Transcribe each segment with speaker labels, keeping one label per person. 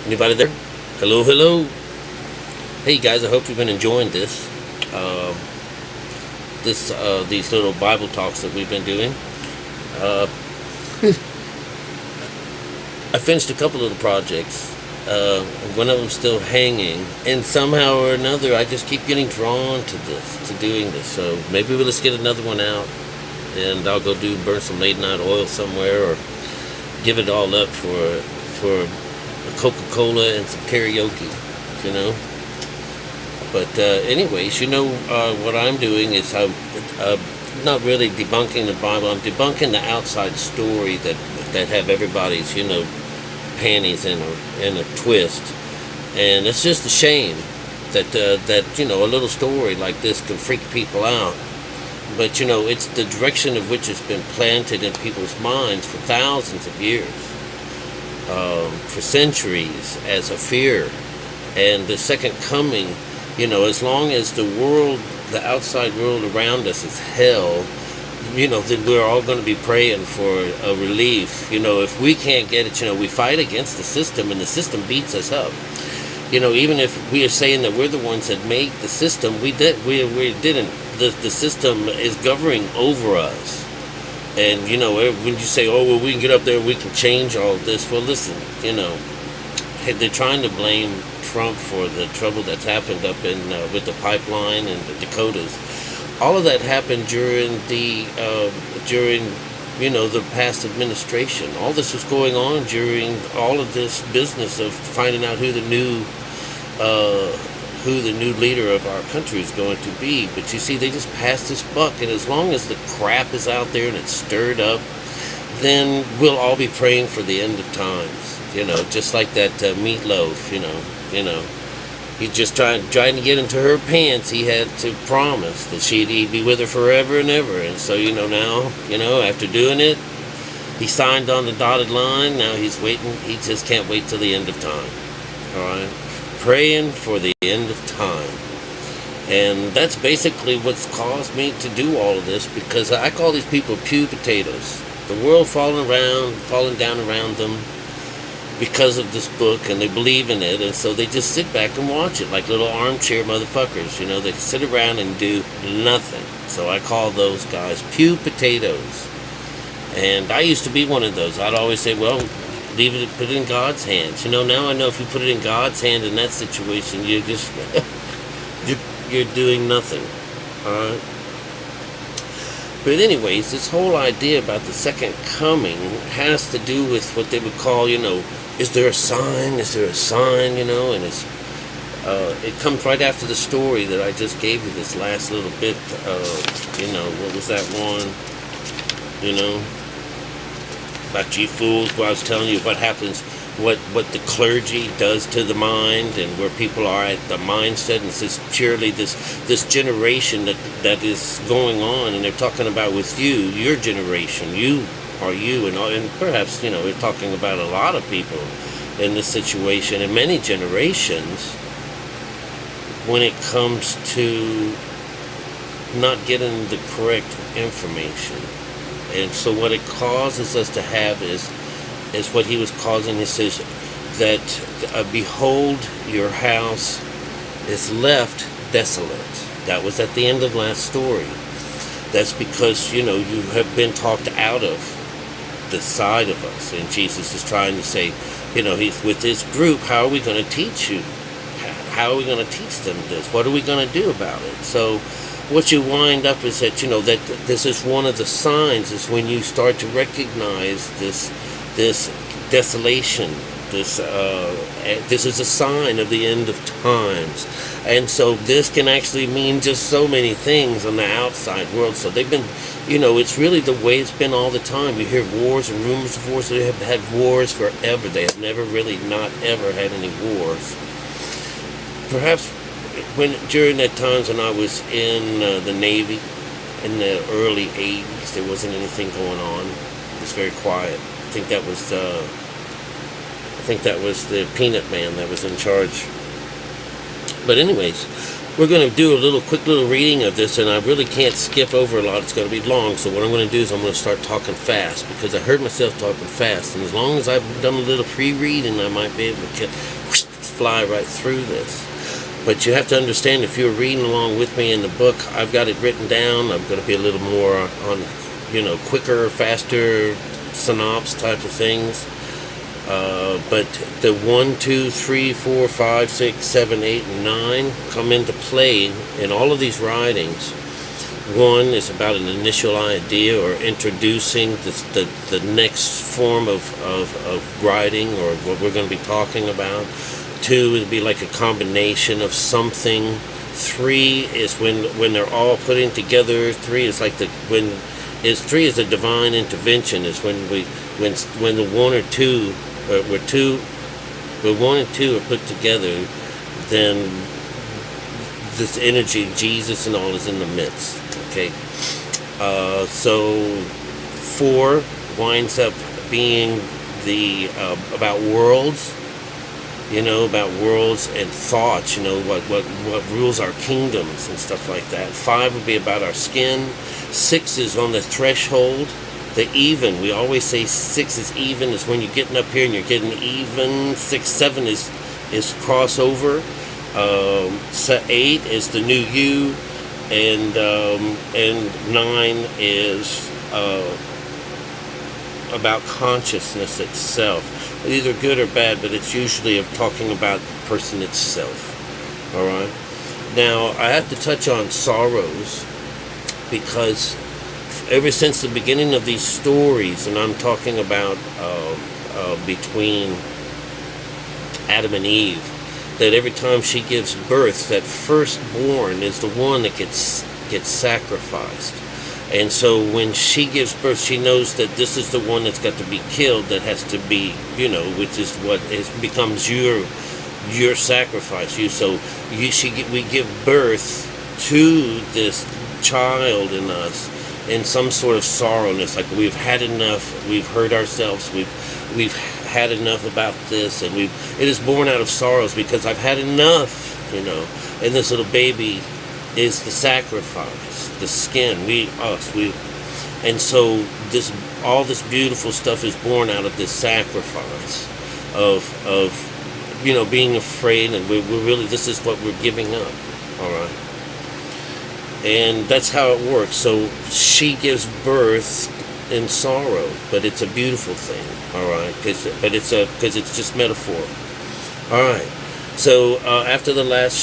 Speaker 1: Anybody there? Hello, hello. Hey guys, I hope you've been enjoying this. Um, these little Bible talks that we've been doing. Uh, I finished a couple little projects. One of them's still hanging, and somehow or another, I just keep getting drawn to doing this. So maybe let's get another one out, and I'll go burn some late night oil somewhere, or give it all up for a Coca-Cola and some karaoke, you know. But anyways, what I'm doing is I'm not really debunking the Bible. I'm debunking the outside story that have everybody's panties in a twist, and it's just a shame that a little story like this can freak people out. But it's the direction of which it's been planted in people's minds for thousands of years, for centuries, as a fear. And the second coming, as long as the outside world around us is hell, then we're all going to be praying for a relief. If we can't get it, we fight against the system, and the system beats us up. Even if we are saying that we're the ones that make the system, we didn't. The system is governing over us. And, when you say, oh, well, we can get up there, we can change all this. Well, listen, they're trying to blame Trump for the trouble that's happened up in with the pipeline and the Dakotas. All of that happened during the past administration. All this was going on during all of this business of finding out who the new leader of our country is going to be. But you see, they just passed this buck, and as long as the crap is out there and it's stirred up, then we'll all be praying for the end of times. Just like that meatloaf. He just trying to get into her pants. He had to promise that he'd be with her forever and ever. And so now after doing it, he signed on the dotted line. Now he's waiting. He just can't wait till the end of time. All right, praying for the end of time. And that's basically what's caused me to do all of this, because I call these people pew potatoes. The world falling down around them because of this book, and they believe in it, and so they just sit back and watch it like little armchair motherfuckers. They sit around and do nothing. So I call those guys pew potatoes. And I used to be one of those. I'd always say, well, put it in God's hands. Now I know if you put it in God's hand in that situation, you're just you're doing nothing. All right. But anyways, this whole idea about the second coming has to do with what they would call, is there a sign? Is there a sign? And it comes right after the story that I just gave you, this last little bit. What was that one? About you fools, where I was telling you what happens, what the clergy does to the mind, and where people are at the mindset, and it's purely this generation that is going on, and they're talking about with your generation, you, and perhaps we're talking about a lot of people in this situation, and many generations, when it comes to not getting the correct information. And so what it causes us to have is what he was causing. He says that behold, your house is left desolate. That was at the end of last story. That's because you have been talked out of the side of us, and Jesus is trying to say, he's with this group. How are we going to teach you? How are we going to teach them this? What are we going to do about it? So what you wind up is that that this is one of the signs, is when you start to recognize this desolation. This is a sign of the end of times. And so this can actually mean just so many things on the outside world. So they've been, it's really the way it's been all the time. You hear wars and rumors of wars. They have had wars forever. They have never really not ever had any wars. Perhaps during that times when I was in the Navy in the early 80s, there wasn't anything going on. It was very quiet. I think that was the Peanut Man that was in charge. But anyways, we're going to do a quick little reading of this, and I really can't skip over a lot. It's going to be long, so what I'm going to do is I'm going to start talking fast, because I heard myself talking fast, and as long as I've done a little pre-reading, I might be able to fly right through this. But you have to understand, if you're reading along with me in the book, I've got it written down. I'm going to be a little more on, quicker, faster synopsis type of things. But the 1, 2, 3, 4, 5, 6, 7, 8, and 9 come into play in all of these writings. 1 is about an initial idea, or introducing the next form of writing, or what we're going to be talking about. 2 would be like a combination of something. 3 is when they're all putting together. 3 is like 3 is a divine intervention. Is when the 1 or 2 when 1 and 2 are put together, then this energy, Jesus and all, is in the midst. Okay, so 4 winds up being the about worlds. About worlds and thoughts, what rules our kingdoms and stuff like that. 5 would be about our skin. 6 is on the threshold, the even. We always say 6 is even, is when you're getting up here and you're getting even. 6, 7 is crossover. 8 is the new you, and 9 is about consciousness itself. Either good or bad, but it's usually of talking about the person itself. All right. Now, I have to touch on sorrows, because ever since the beginning of these stories, and I'm talking about between Adam and Eve, that every time she gives birth, that firstborn is the one that gets sacrificed. And so when she gives birth, she knows that this is the one that's got to be killed, that has to be, which is what becomes your sacrifice. We give birth to this child in us in some sort of sorrowness, like we've had enough, we've hurt ourselves, we've had enough about this, and it is born out of sorrows, because I've had enough, and this little baby is the sacrifice, the skin, and so all this beautiful stuff is born out of this sacrifice of being afraid, and we're really, this is what we're giving up. All right, and that's how it works. So she gives birth in sorrow, but it's a beautiful thing. All right, because it's just metaphor. All right. So after the last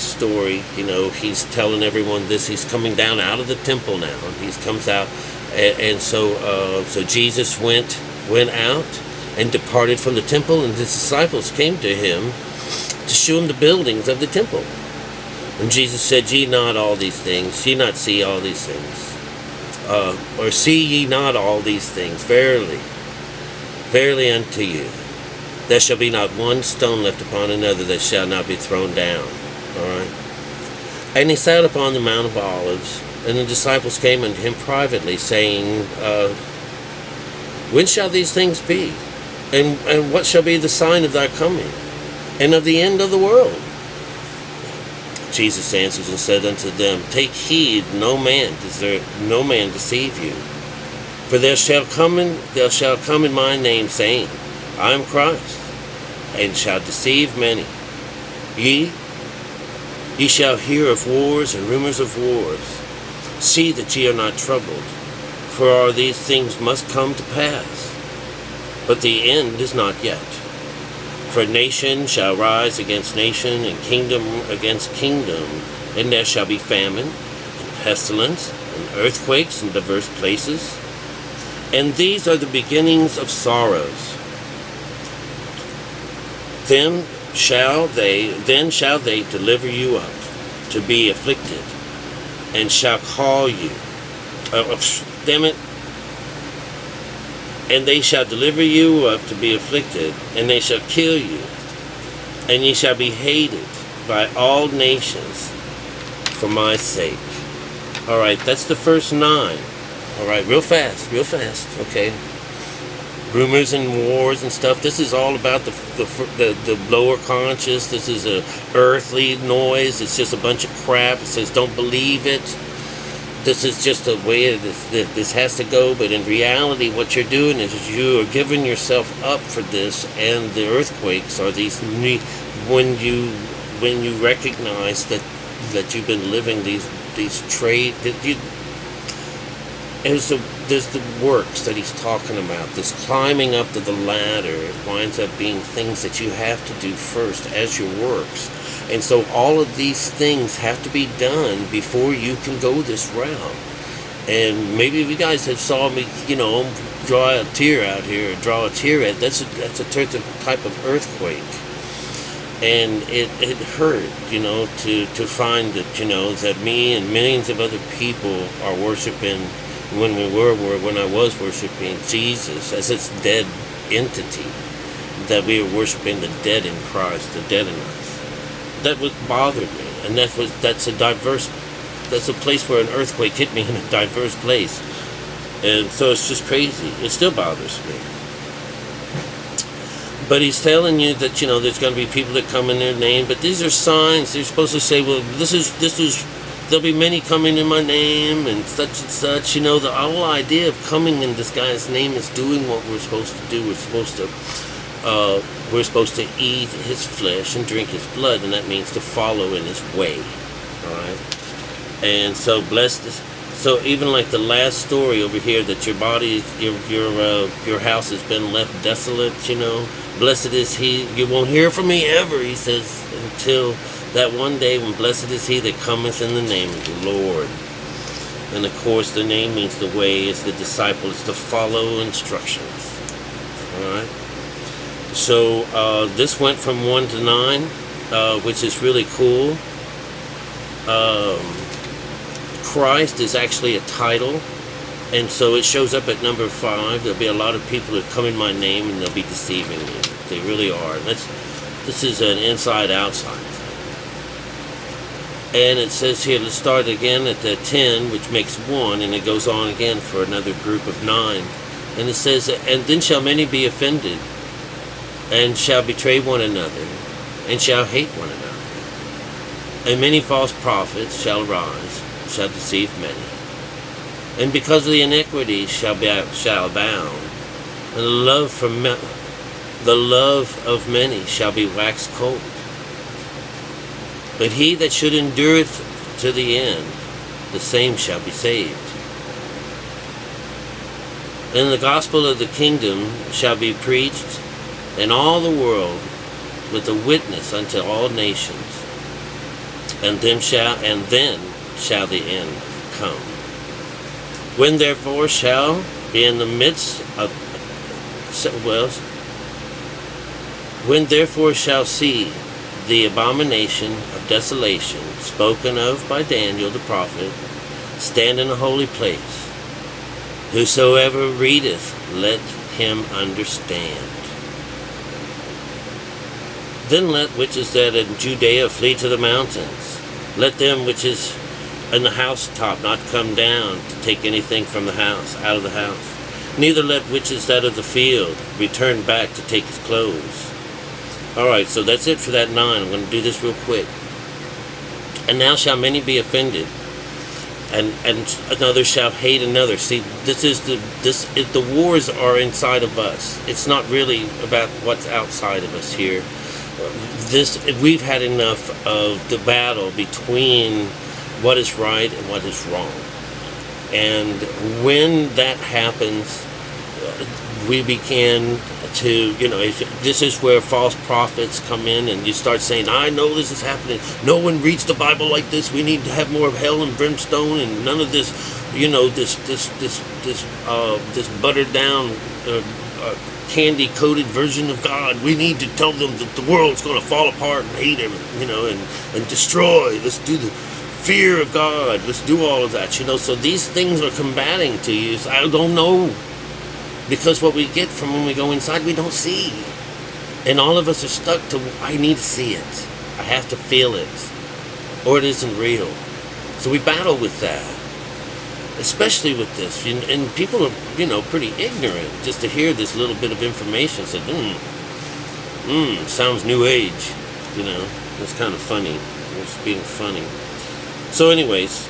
Speaker 1: story, he's telling everyone this. He's coming down out of the temple now. He comes out, and so Jesus went out and departed from the temple, and his disciples came to him to show him the buildings of the temple. And Jesus said, "Ye not all these things? Ye not see all these things? Or see ye not all these things? Verily, verily unto you, there shall be not one stone left upon another that shall not be thrown down." All right. And he sat upon the Mount of Olives, and the disciples came unto him privately, saying, "When shall these things be? And what shall be the sign of thy coming, and of the end of the world?" Jesus answers and said unto them, "Take heed, no man deceive you. For there shall come in my name, saying, I am Christ, and shall deceive many. Ye shall hear of wars and rumors of wars. See that ye are not troubled, for all these things must come to pass, but the end is not yet. For nation shall rise against nation, and kingdom against kingdom, and there shall be famine, and pestilence, and earthquakes in diverse places. And these are the beginnings of sorrows. Then shall they deliver you up to be afflicted, and shall call you, and they shall deliver you up to be afflicted, and they shall kill you, and ye shall be hated by all nations for my sake. All right, that's the first 9. All right, real fast, okay. rumors and wars and stuff. This is all about the lower conscious. This is a earthly noise. It's just a bunch of crap. It says don't believe it. This is just the way this has to go. But in reality, what you're doing is you are giving yourself up for this. And the earthquakes are these when you recognize that you've been living these trade that you. There's the works that he's talking about, this climbing up to the ladder. It winds up being things that you have to do first as your works. And so all of these things have to be done before you can go this route. And maybe if you guys have saw me, draw a tear out here, or draw a tear at, that's a type of earthquake. And it hurt, to find that, that me and millions of other people are worshiping when I was worshiping Jesus as its dead entity, that we were worshiping the dead in Christ, the dead in us. That was bothered me, and that's a place where an earthquake hit me in a diverse place, and so it's just crazy. It still bothers me. But he's telling you that there's going to be people that come in their name, but these are signs. They're supposed to say, well, this is. There'll be many coming in my name and such. The whole idea of coming in this guy's name is doing what we're supposed to do. We're supposed to eat his flesh and drink his blood, and that means to follow in his way. All right. And so blessed is. So even like the last story over here, that your body, your house has been left desolate. Blessed is he. You won't hear from me ever. He says until that one day when blessed is he that cometh in the name of the Lord. And of course the name means the way, it's the disciple, it's to follow instructions. Alright. So this went from 1 to 9, which is really cool. Christ is actually a title, and so it shows up at number 5. There'll be a lot of people that come in my name and they'll be deceiving you. They really are. This is an inside-outside. And it says here, let's start again at the 10, which makes 1, and it goes on again for another group of 9. And it says, and then shall many be offended, and shall betray one another, and shall hate one another. And many false prophets shall arise, shall deceive many. And because of the iniquities shall abound, and the love of many shall be waxed cold. But he that should endure to the end, the same shall be saved. And the gospel of the kingdom shall be preached in all the world with a witness unto all nations, and then shall the end come. When therefore shall be in the midst of when therefore shall see the abomination of desolation spoken of by Daniel the prophet stand in a holy place, whosoever readeth, let him understand. Then let which is that in Judea flee to the mountains. Let them which is in the housetop not come down to take anything from the house, out of the house. Neither let which is that of the field return back to take his clothes. Alright, so that's it for that 9. I'm going to do this real quick. And now shall many be offended, and another shall hate another. See, the wars are inside of us. It's not really about what's outside of us here. We've had enough of the battle between what is right and what is wrong. And when that happens, we begin to, this is where false prophets come in, and you start saying, I know this is happening. No one reads the Bible like this. We need to have more of hell and brimstone and none of this, this buttered down, candy coated version of God. We need to tell them that the world's going to fall apart and hate everything, and destroy. Let's do the fear of God. Let's do all of that, So these things are combating to you. So I don't know. Because what we get from when we go inside, we don't see. And all of us are stuck to, I need to see it. I have to feel it. Or it isn't real. So we battle with that. especially with this. And people are, pretty ignorant just to hear this little bit of information. Said, sounds new age. It's kind of funny. It's being funny. So anyways,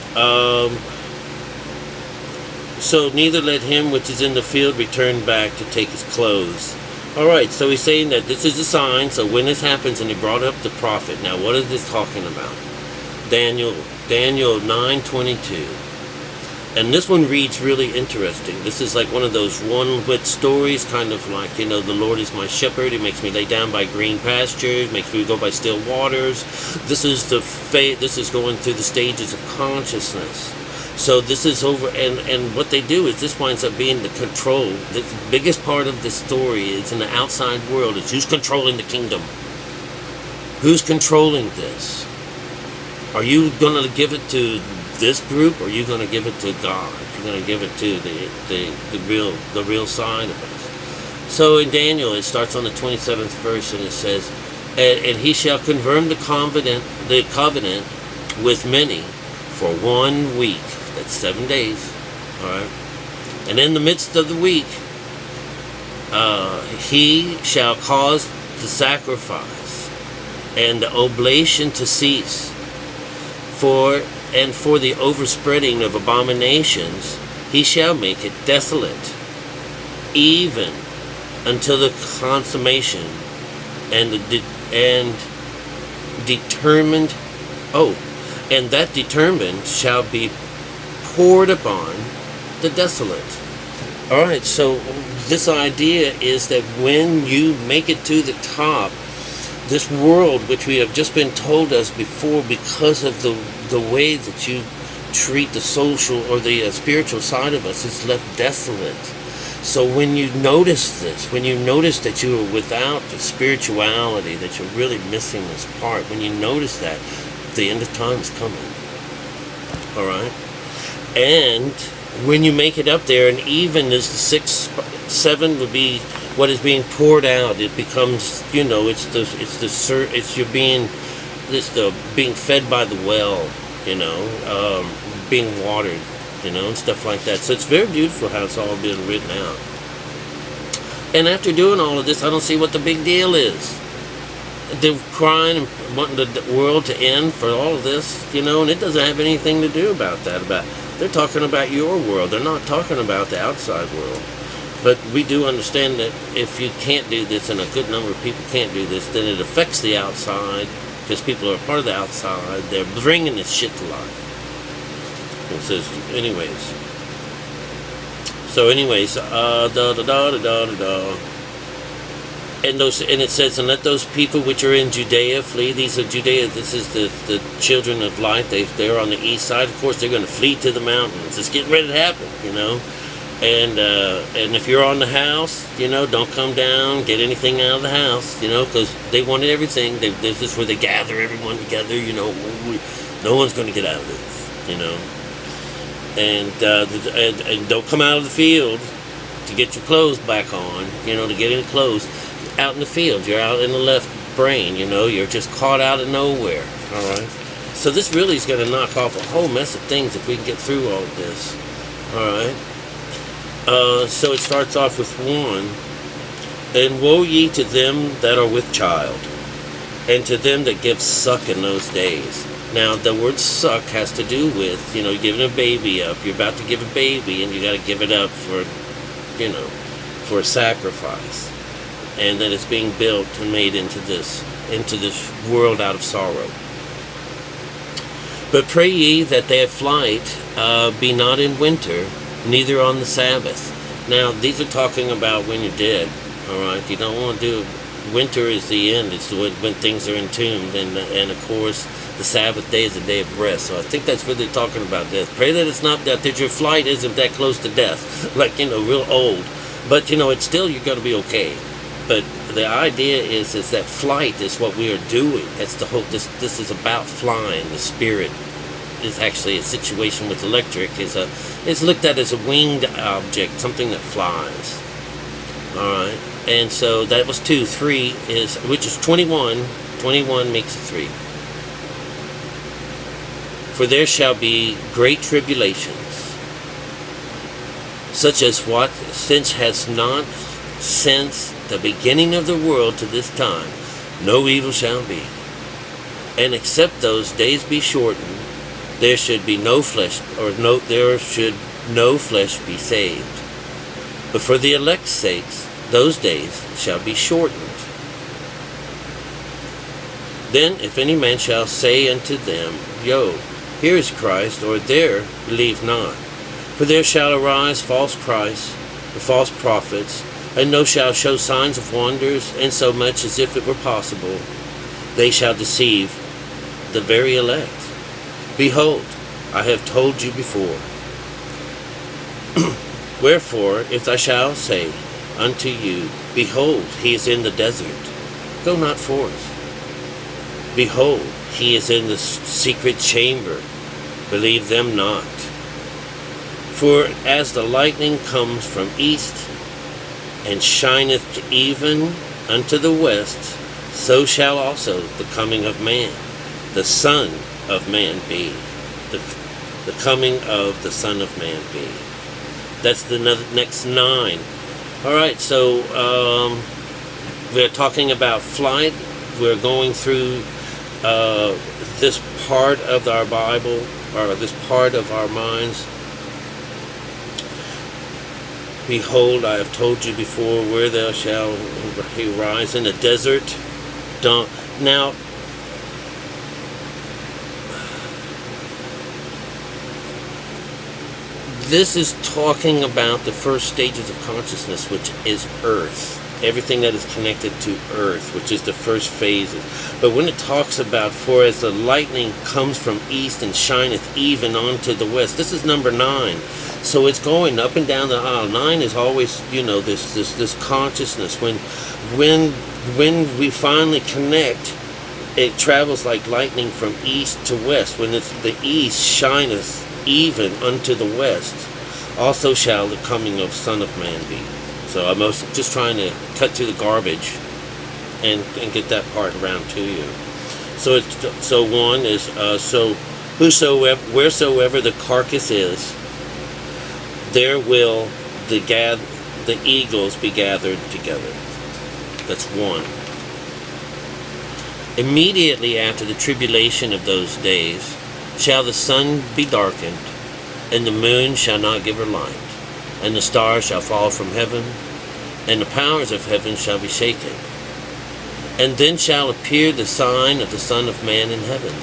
Speaker 1: so neither let him which is in the field return back to take his clothes. Alright, so he's saying that this is a sign. So when this happens, and he brought up the prophet. Now what is this talking about? Daniel 9:22. And this one reads really interesting. This is like one of those one-wit stories, kind of like, the Lord is my shepherd. He makes me lay down by green pastures, makes me go by still waters. This is this is going through the stages of consciousness. So this is over, and what they do is this winds up being the control. The biggest part of the story is in the outside world. It's who's controlling the kingdom. Who's controlling this? Are you going to give it to this group, or are you going to give it to God? You're going to give it to the real side of us. So in Daniel, it starts on the 27th verse, and it says, and he shall confirm the covenant with many for 1 week. That's 7 days. All right. And in the midst of the week, he shall cause the sacrifice and the oblation to cease. For the overspreading of abominations, he shall make it desolate, even until the consummation and that determined shall be poured upon the desolate. All right, so this idea is that when you make it to the top, this world, which we have just been told us before, because of the way that you treat the social or the spiritual side of us, is left desolate. So when you notice this, when you notice that you are without the spirituality, that you're really missing this part, when you notice that, the end of time is coming. All right? And when you make it up there, and even as the 7 would be what is being poured out, it becomes, it's the being fed by the well, being watered, and stuff like that. So it's very beautiful how it's all been written out. And after doing all of this, I don't see what the big deal is. They're crying and wanting the world to end for all of this, and it doesn't have anything to do about that. They're talking about your world. They're not talking about the outside world. But we do understand that if you can't do this, and a good number of people can't do this, then it affects the outside, because people are a part of the outside. They're bringing this shit to life. It says, anyways. So, anyways, And it says, and let those people which are in Judea flee. These are Judea. This is the children of light. They're on the east side. Of course, they're going to flee to the mountains. It's getting ready to happen, And if you're on the house, don't come down, get anything out of the house, because they wanted everything. This is where they gather everyone together, no one's going to get out of this, And don't come out of the field to get your clothes back on, to get any clothes. Out in the field, you're out in the left brain, you're just caught out of nowhere, all right? So this really is going to knock off a whole mess of things if we can get through all of this, all right? So it starts off with 1. And woe ye to them that are with child, and to them that give suck in those days. Now, the word suck has to do with, giving a baby up. You're about to give a baby, and you got to give it up for a sacrifice. And that it's being built and made into this world out of sorrow. But pray ye that their flight be not in winter, neither on the Sabbath. Now, these are talking about when you're dead, all right? You don't want to do winter is the end. It's when things are entombed, and of course, the Sabbath day is a day of rest. So I think that's what they're talking about death. Pray that it's not that your flight isn't that close to death, like, real old. But, it's still, you're going to be okay. But the idea is that flight is what we are doing. That's the whole, this is about flying. The spirit is actually a situation with electric. It's looked at as a winged object, something that flies. All right. And so that was 2. 3 is, which is 21. 21 makes it 3. For there shall be great tribulations, such as what since has not since the beginning of the world to this time, no evil shall be. And except those days be shortened, there should be no flesh, there should no flesh be saved. But for the elect's sakes, those days shall be shortened. Then if any man shall say unto them, Yo, here is Christ, or there, believe not. For there shall arise false Christs, and false prophets, and no shall show signs of wonders, insomuch as if it were possible, they shall deceive the very elect. Behold, I have told you before. Wherefore, if I shall say unto you, Behold, he is in the desert, go not forth. Behold, he is in the secret chamber, believe them not. For as the lightning comes from east, and shineth even unto the west, so shall also the coming of man, the Son of Man, be. The coming of the Son of Man be. That's the next 9. Alright, so we're talking about flight. We're going through this part of our Bible, or this part of our minds. Behold, I have told you before, where thou shalt rise in the desert. Now, this is talking about the first stages of consciousness, which is earth. Everything that is connected to earth, which is the first phases. But when it talks about, for as the lightning comes from east and shineth even unto the west, this is number 9. So it's going up and down the aisle. 9 is always, this consciousness. When we finally connect, it travels like lightning from east to west. When it's the east shineth even unto the west, also shall the coming of Son of Man be. So I'm just trying to cut through the garbage and get that part around to you. So 1 is so wheresoever the carcass is, there will the eagles be gathered together. That's 1. Immediately after the tribulation of those days shall the sun be darkened, and the moon shall not give her light, and the stars shall fall from heaven, and the powers of heaven shall be shaken. And then shall appear the sign of the Son of Man in heaven.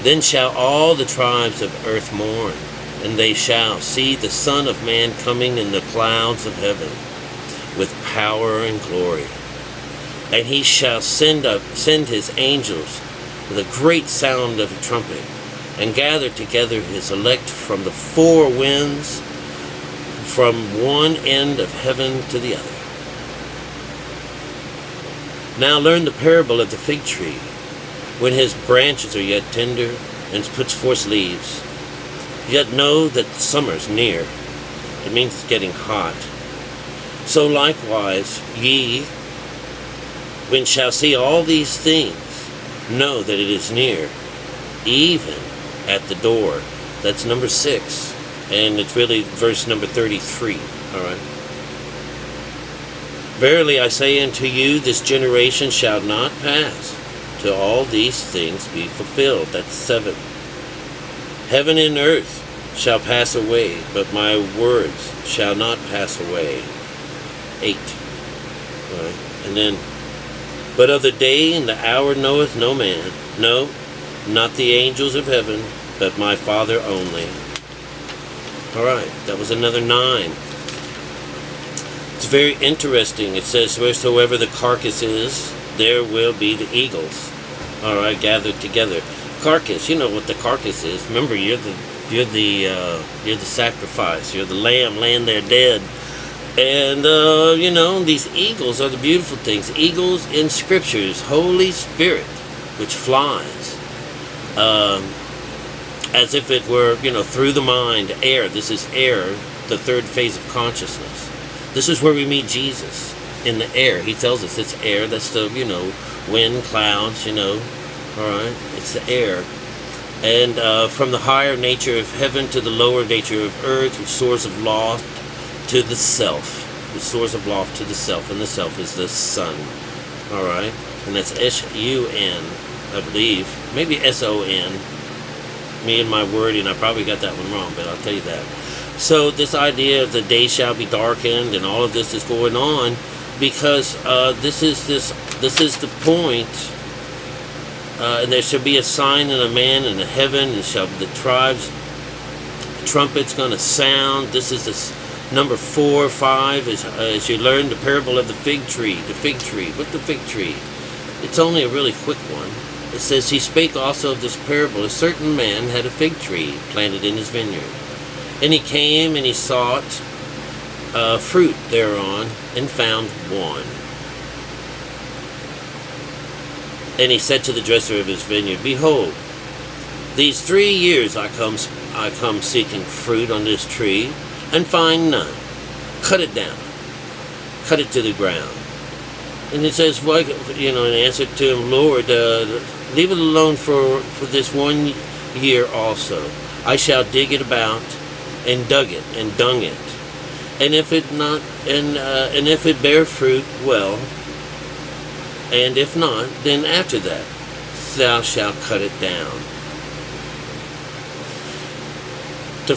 Speaker 1: Then shall all the tribes of earth mourn, and they shall see the Son of Man coming in the clouds of heaven with power and glory. And he shall send his angels with a great sound of a trumpet, and gather together his elect from the 4 winds, from one end of heaven to the other. Now learn the parable of the fig tree, when his branches are yet tender, and puts forth leaves. Yet know that summer's near. It means it's getting hot. So likewise, ye, when shall see all these things, know that it is near, even at the door. That's number 6. And it's really verse number 33. Alright. Verily I say unto you, this generation shall not pass till all these things be fulfilled. That's 7. Heaven and earth shall pass away, but my words shall not pass away. 8. Right. And then, but of the day and the hour knoweth no man, no, not the angels of heaven, but my Father only. Alright, that was another 9. It's very interesting. It says, wheresoever the carcass is, there will be the eagles. Alright, gathered together. Carcass, you know what the carcass is. Remember, you're the sacrifice. You're the lamb laying there dead. And, these eagles are the beautiful things. Eagles in scriptures, Holy Spirit, which flies. As if it were, through the mind, air. This is air, the 3rd phase of consciousness. This is where we meet Jesus, in the air. He tells us it's air. That's the, wind, clouds, Alright, it's the air. And from the higher nature of heaven to the lower nature of earth, with source of lost, to the self. The source of loft to the self, and the self is the sun. All right, and that's S-U-N, I believe, maybe S-O-N. Me and my wording, I probably got that one wrong, but I'll tell you that. So this idea of the day shall be darkened, and all of this is going on because this is the point. And there shall be a sign in a man in the heaven, and shall the tribes, trumpets going to sound. This is this number 4 or 5 as you learn the parable of the fig tree. The fig tree. What the fig tree? It's only a really quick one. It says, he spake also of this parable. A certain man had a fig tree planted in his vineyard. And he came and he sought fruit thereon, and found one. And he said to the dresser of his vineyard, behold, these 3 years I come seeking fruit on this tree, and find none. Cut it down. Cut it to the ground. And it says, well, in answer to him, Lord, leave it alone for this 1 year also. I shall dig it about, and dug it, and dung it. And if it not, and if it bear fruit, well. And if not, then after that, thou shalt cut it down. The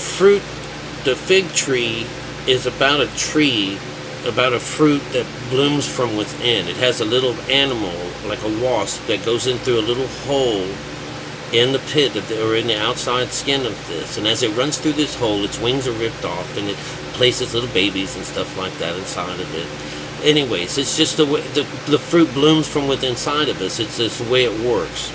Speaker 1: fig tree is about a tree, about a fruit that blooms from within. It has a little animal, like a wasp, that goes in through a little hole in the pit or in the outside skin of this. And as it runs through this hole, its wings are ripped off, and it places little babies and stuff like that inside of it. Anyways, it's just the way the fruit blooms from within inside of us. It's just the way it works.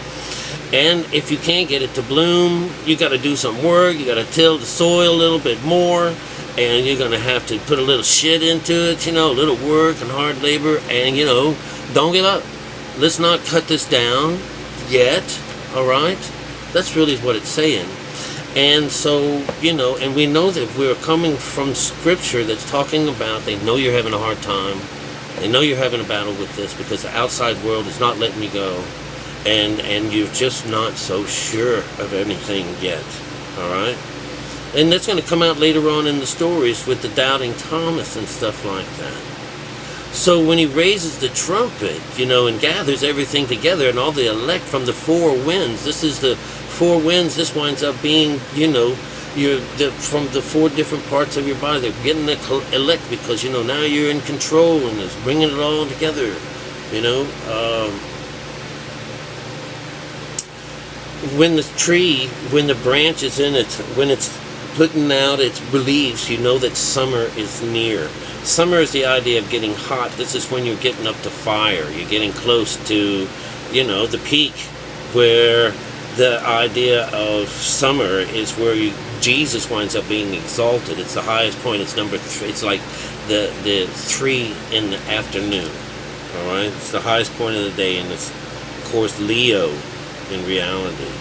Speaker 1: And if you can't get it to bloom, you got to do some work. You got to till the soil a little bit more, and you're going to have to put a little shit into it, a little work and hard labor. And don't give up. Let's not cut this down yet. All right, that's really what it's saying. And so, and we know that we're coming from scripture that's talking about, they know you're having a hard time. They know you're having a battle with this because the outside world is not letting you go. And you're just not so sure of anything yet. All right? And that's going to come out later on in the stories with the doubting Thomas and stuff like that. So when he raises the trumpet, and gathers everything together and all the elect from the 4 winds, this is the 4 winds, this winds up being, from the 4 different parts of your body. They're getting the elect because, now you're in control and it's bringing it all together, When the tree, when the branch is in it, when it's putting out its leaves, you know that summer is near. Summer is the idea of getting hot. This is when you're getting up to fire. You're getting close to, the peak, where the idea of summer is where Jesus winds up being exalted. It's the highest point. It's number 3. It's like the 3 in the afternoon. All right? It's the highest point of the day, and it's, of course, Leo in reality.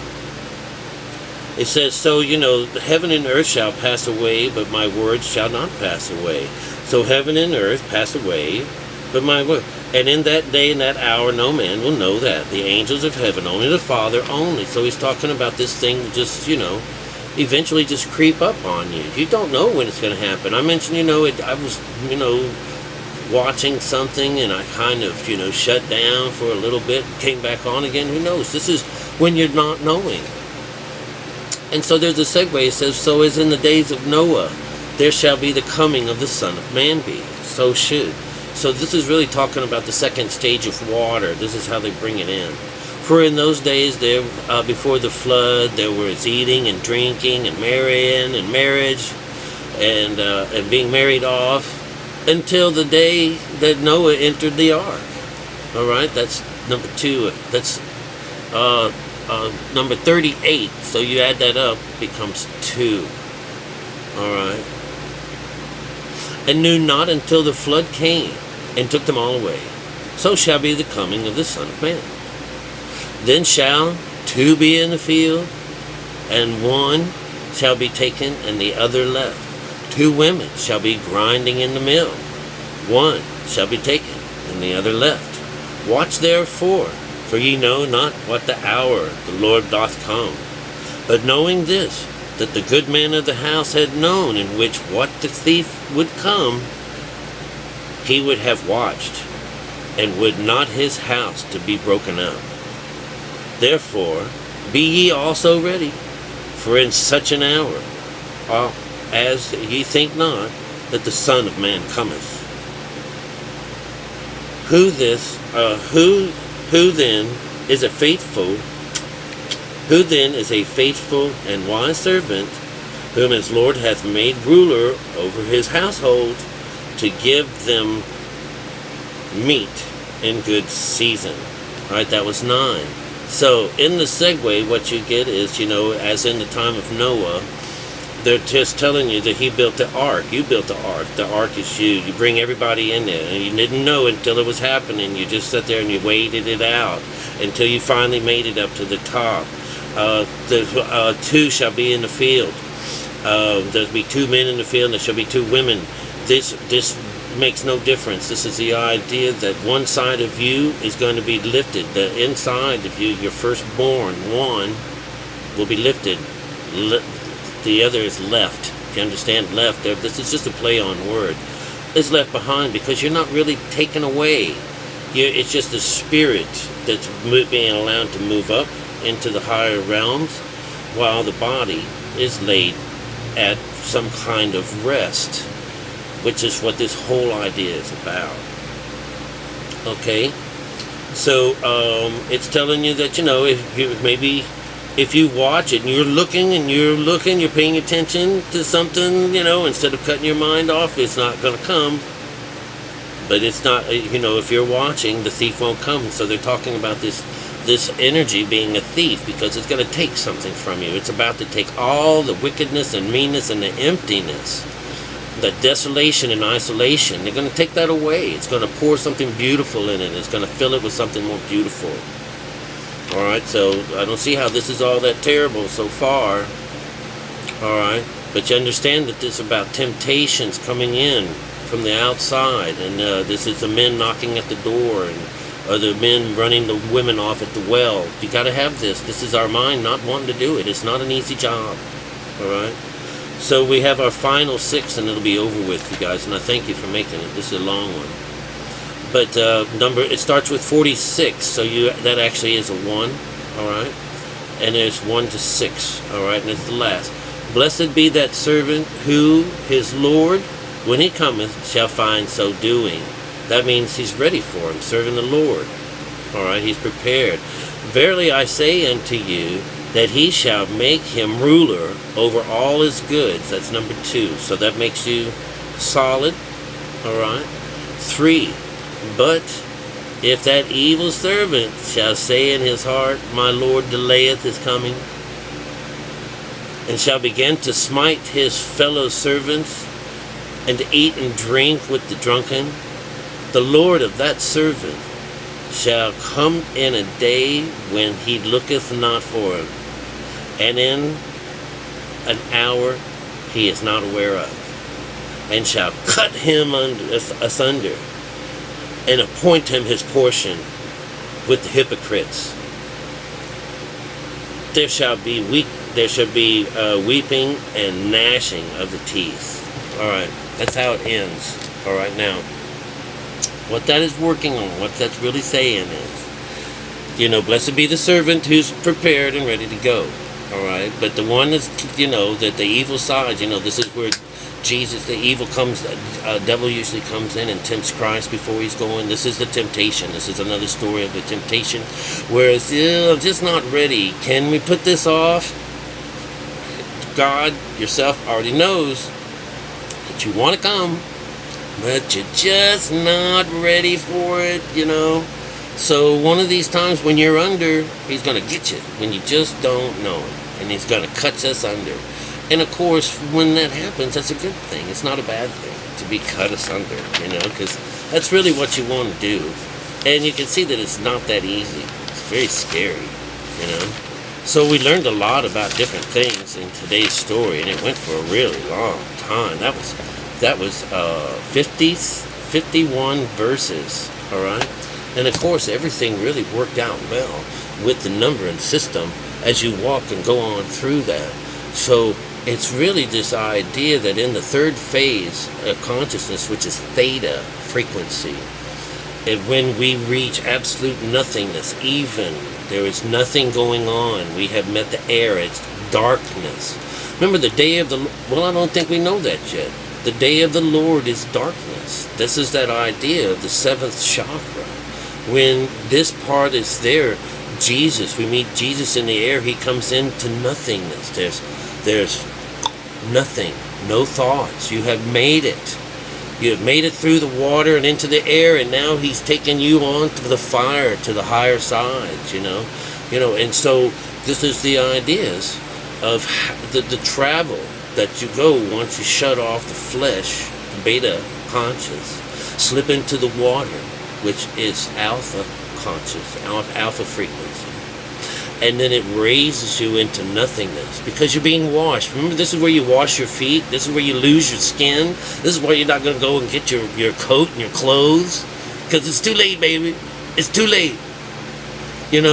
Speaker 1: It says, so, heaven and earth shall pass away, but my words shall not pass away. So heaven and earth pass away, but my word. And in that day and that hour, no man will know that. The angels of heaven, only the Father only. So he's talking about this thing just, eventually just creep up on you. You don't know when it's going to happen. I mentioned, I was, watching something and I kind of, shut down for a little bit, came back on again. Who knows? This is when you're not knowing. And so there's a segue. It says, so as in the days of Noah, there shall be the coming of the Son of Man be. So should. So this is really talking about the second stage of water. This is how they bring it in. For in those days, there before the flood, there was eating and drinking and marrying and marriage and being married off until the day that Noah entered the ark. All right, that's number 2. That's number 38. So you add that up, it becomes 2. All right. And knew not until the flood came and took them all away. So shall be the coming of the Son of Man. Then shall 2 be in the field, and 1 shall be taken, and the other left. 2 women shall be grinding in the mill. 1 shall be taken, and the other left. Watch therefore, for ye know not what the hour the Lord doth come. But knowing this, that the good man of the house had known, in which what the thief would come, he would have watched, and would not his house to be broken up. Therefore, be ye also ready, for in such an hour, as ye think not, that the Son of Man cometh. Who then is a faithful and wise servant, whom his Lord hath made ruler over his household, to give them meat in good season. All right, that was 9. So in the segue, what you get is, as in the time of Noah, they're just telling you that he built the ark. You built the ark. The ark is you. You bring everybody in there. And you didn't know until it was happening. You just sat there and you waited it out until you finally made it up to the top. The 2 shall be in the field. There'll be 2 men in the field, and there shall be 2 women. This makes no difference. This is the idea that one side of you is going to be lifted. The inside of you, your firstborn, one, will be lifted. The other is left. If you understand left, this is just a play on word. It's left behind because you're not really taken away. It's just the spirit that's being allowed to move up into the higher realms, while the body is laid at some kind of rest, which is what this whole idea is about. Okay? So, it's telling you that, if you watch it and you're paying attention to something, instead of cutting your mind off, it's not going to come. But it's not, if you're watching, the thief won't come. So they're talking about this energy being a thief because it's going to take something from you. It's about to take all the wickedness and meanness and the emptiness, the desolation and isolation. They're going to take that away. It's going to pour something beautiful in it. It's going to fill it with something more beautiful. Alright, so I don't see how this is all that terrible so far. Alright, but you understand that this is about temptations coming in from the outside, and this is the men knocking at the door, and the men running the women off at the well. You got to have this. This is our mind not wanting to do it. It's not an easy job. Alright, so we have our final 6, and it'll be over with, you guys, and I thank you for making it. This is a long one. But it starts with 46, so that actually is a 1, all right? And there's 1 to 6, all right? And it's the last. Blessed be that servant who his Lord, when he cometh, shall find so doing. That means he's ready for him, serving the Lord. All right, he's prepared. Verily I say unto you, that he shall make him ruler over all his goods. That's number 2. So that makes you solid, all right? 3. But if that evil servant shall say in his heart, my Lord delayeth his coming, and shall begin to smite his fellow servants, and to eat and drink with the drunken, the Lord of that servant shall come in a day when he looketh not for him, and in an hour he is not aware of, and shall cut him asunder, and appoint him his portion with the hypocrites. There shall be weeping and gnashing of the teeth. All right, that's how it ends. All right, now, what that is working on, what that's really saying is, blessed be the servant who's prepared and ready to go. All right, but the one is, that the evil side, this is where Jesus, the evil comes, devil usually comes in and tempts Christ before he's going. This is the temptation. This is another story of the temptation. Whereas, I'm just not ready. Can we put this off? God, yourself, already knows that you want to come, but you're just not ready for it, So one of these times when you're under, he's going to get you when you just don't know it. And he's going to cut us under. And of course, when that happens, that's a good thing. It's not a bad thing to be cut asunder, because that's really what you want to do. And you can see that it's not that easy. It's very scary, So we learned a lot about different things in today's story, and it went for a really long time. That was 51 verses, all right? And of course, everything really worked out well with the numbering system as you walk and go on through that. So it's really this idea that in the third phase of consciousness, which is theta frequency, and when we reach absolute nothingness, even there is nothing going on, we have met the air, it's darkness. Remember the day of the, well, I don't think we know that yet. The day of the Lord is darkness. This is that idea of the seventh chakra. When this part is there, Jesus, we meet Jesus in the air, he comes into nothingness. There's nothing, no thoughts. You have made it. You have made it through the water and into the air, and now he's taking you on to the fire, to the higher sides, you know. And so this is the ideas of the travel that you go once you shut off the flesh, the beta conscious, slip into the water, which is alpha conscious, alpha frequency. And then it raises you into nothingness because you're being washed. Remember, this is where you wash your feet. This is where you lose your skin. This is why you're not going to go and get your coat and your clothes, because it's too late, baby. It's too late.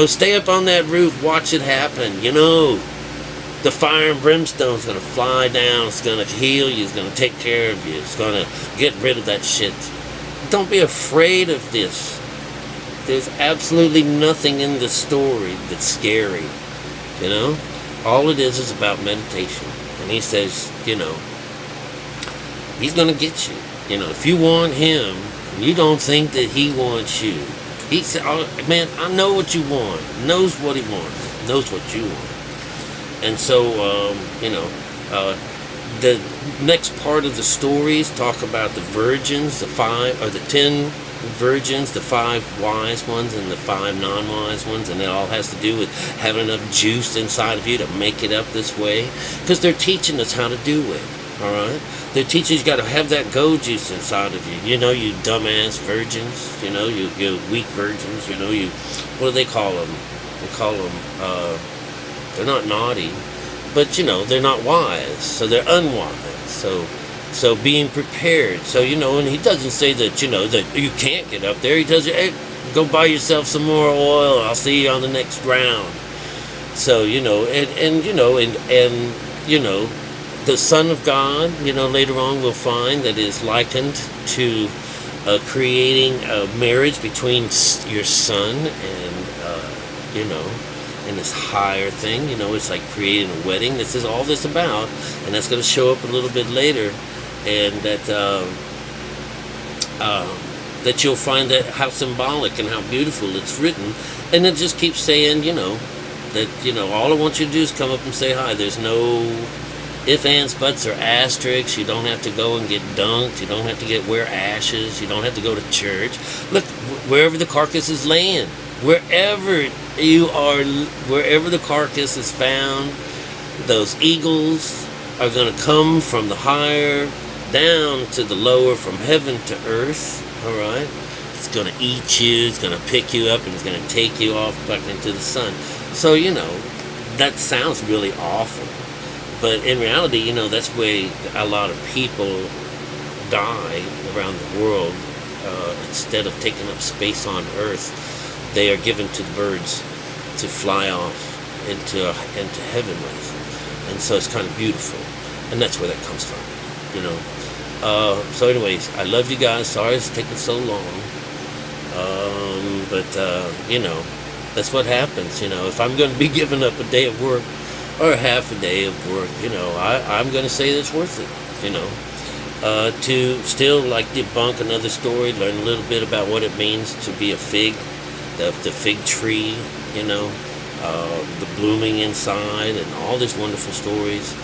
Speaker 1: Stay up on that roof, watch it happen. The fire and brimstone's going to fly down. It's going to heal you. It's going to take care of you. It's going to get rid of that shit. Don't be afraid of this. There's absolutely nothing in the story that's scary. All it is about meditation. And he says, he's going to get you. If you want him, and you don't think that he wants you, he said, oh, man, I know what you want. Knows what he wants. Knows what you want. And so, the next part of the stories talk about the virgins, the 10 virgins, the 5 wise ones, and the 5 non-wise ones, and it all has to do with having enough juice inside of you to make it up this way, because they're teaching us how to do it. All right, they're teaching you got to have that go juice inside of you. You dumbass virgins. You weak virgins. What do they call them? They call them. They're not naughty, but they're not wise, so they're unwise. So being prepared. So and he doesn't say that that you can't get up there. He tells you, hey, go buy yourself some more oil. I'll see you on the next round. So the Son of God. Later on we'll find that is likened to creating a marriage between your son and and this higher thing. It's like creating a wedding. This is all this about, and that's going to show up a little bit later. And that you'll find that how symbolic and how beautiful it's written. And it just keeps saying, that, all I want you to do is come up and say hi. There's no ifs, ands, buts, or asterisks. You don't have to go and get dunked. You don't have to wear ashes. You don't have to go to church. Look, wherever the carcass is laying, wherever you are, wherever the carcass is found, those eagles are going to come from the higher down to the lower, from heaven to earth. All right, it's going to eat you, it's going to pick you up, and it's going to take you off back into the sun. So that sounds really awful, but in reality, that's where a lot of people die around the world. Instead of taking up space on earth, they are given to the birds to fly off into heaven with. And so it's kind of beautiful, and that's where that comes from. So anyways, I love you guys. Sorry it's taking so long, but that's what happens. If I'm going to be giving up a day of work or half a day of work, I'm going to say it's worth it. To still debunk another story, learn a little bit about what it means to be a fig, the fig tree, the blooming inside, and all these wonderful stories.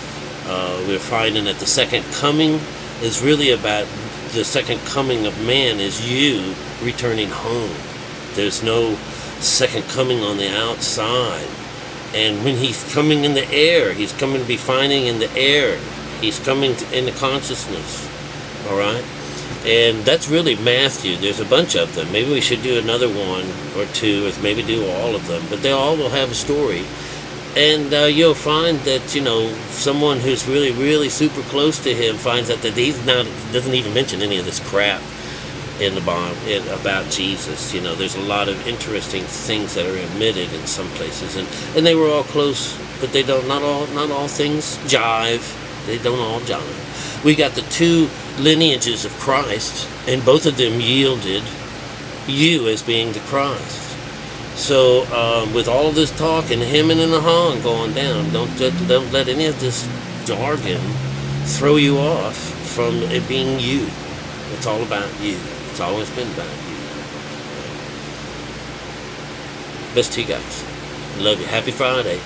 Speaker 1: We're finding that the second coming is really about the second coming of man is you returning home. There's no second coming on the outside. And when he's coming in the air, he's coming to be finding in the air. He's coming into consciousness. All right? And that's really Matthew. There's a bunch of them. Maybe we should do another one or two, or maybe do all of them. But they all will have a story. And you'll find that, someone who's really, really super close to him finds out that he's not, doesn't even mention any of this crap. in the Bible about Jesus. There's a lot of interesting things that are omitted in some places, and they were all close, but they don't. Not all things jive. They don't all jive. We got the two lineages of Christ, and both of them yielded you as being the Christ. So with all this talk and hemming and hawing going down, don't let any of this jargon throw you off from it being you. It's all about you. It's always been about you. Best to you guys. Love you. Happy Friday.